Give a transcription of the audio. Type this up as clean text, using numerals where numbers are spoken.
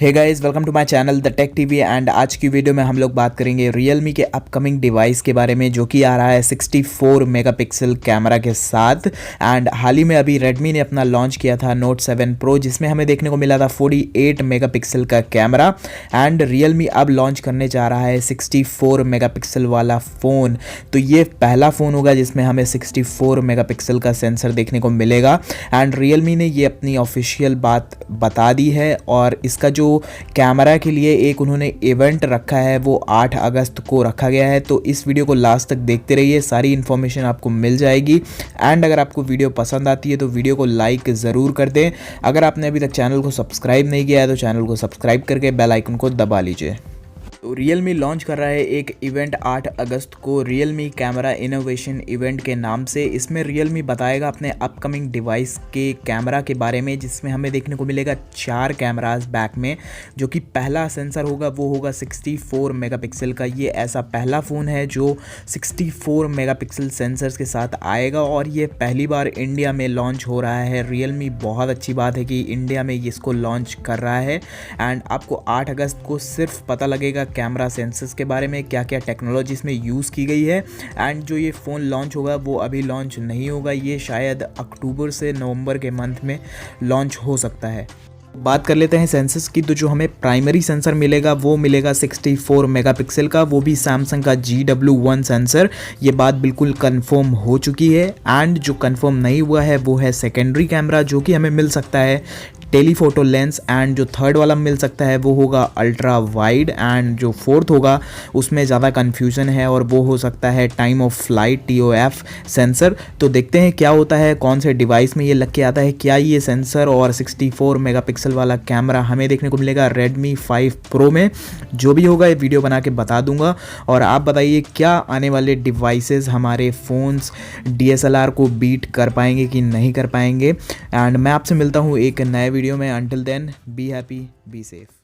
Hey guys, welcome to my channel the tech TV. एंड आज की वीडियो में हम लोग बात करेंगे Realme के अपकमिंग डिवाइस के बारे में, जो कि आ रहा है 64 मेगापिक्सल कैमरा के साथ। एंड हाल ही में अभी Redmi ने अपना लॉन्च किया था Note 7 Pro, जिसमें हमें देखने को मिला था 48 मेगापिक्सल का कैमरा। एंड Realme अब लॉन्च करने जा रहा है 64 मेगापिक्सल वाला फ़ोन। तो ये पहला फ़ोन होगा जिसमें हमें 64 मेगापिक्सल का सेंसर देखने को मिलेगा। एंड Realme ने ये अपनी ऑफिशियल बात बता दी है, और इसका जो कैमरा के लिए एक उन्होंने इवेंट रखा है वो 8 अगस्त को रखा गया है। तो इस वीडियो को लास्ट तक देखते रहिए, सारी इन्फॉर्मेशन आपको मिल जाएगी। एंड अगर आपको वीडियो पसंद आती है तो वीडियो को लाइक ज़रूर कर दें। अगर आपने अभी तक चैनल को सब्सक्राइब नहीं किया है तो चैनल को सब्सक्राइब करके बेल आइकन को दबा लीजिए। तो Realme लॉन्च कर रहा है एक इवेंट 8 अगस्त को, Realme कैमरा इनोवेशन इवेंट के नाम से। इसमें Realme बताएगा अपने अपकमिंग डिवाइस के कैमरा के बारे में, जिसमें हमें देखने को मिलेगा 4 कैमरास बैक में। जो कि पहला सेंसर होगा वो होगा 64 मेगापिक्सल का। ये ऐसा पहला फ़ोन है जो 64 मेगापिक्सल सेंसर्स के साथ आएगा, और ये पहली बार इंडिया में लॉन्च हो रहा है। Realme बहुत अच्छी बात है कि इंडिया में इसको लॉन्च कर रहा है। एंड आपको 8 अगस्त को सिर्फ पता लगेगा कैमरा सेंसर्स के बारे में, क्या क्या टेक्नोलॉजी इसमें यूज़ की गई है। एंड जो ये फ़ोन लॉन्च होगा वो अभी लॉन्च नहीं होगा, ये शायद अक्टूबर से नवंबर के मंथ में लॉन्च हो सकता है। बात कर लेते हैं सेंसर्स की। तो जो हमें प्राइमरी सेंसर मिलेगा वो मिलेगा 64 मेगापिक्सल का, वो भी सैमसंग का GW1 सेंसर। ये बात बिल्कुल कंफर्म हो चुकी है। एंड जो कंफर्म नहीं हुआ है वो है सेकेंडरी कैमरा, जो कि हमें मिल सकता है टेलीफोटो लेंस। एंड जो थर्ड वाला मिल सकता है वो होगा अल्ट्रा वाइड। एंड जो फोर्थ होगा उसमें ज़्यादा कन्फ्यूज़न है, और वो हो सकता है time of flight TOF sensor. तो देखते हैं क्या होता है, कौन से डिवाइस में ये लग के आता है। क्या ये सेंसर और 64 मेगापिक्सल वाला कैमरा हमें देखने को मिलेगा Redmi 5 Pro में? जो भी होगा ये वीडियो बना के बता दूंगा। और आप बताइए क्या आने वाले डिवाइसेस हमारे फ़ोन्स DSLR को बीट कर पाएंगे कि नहीं कर पाएंगे। एंड मैं आपसे मिलता हूँ एक नए वीडियो में। Until then, be happy, be safe.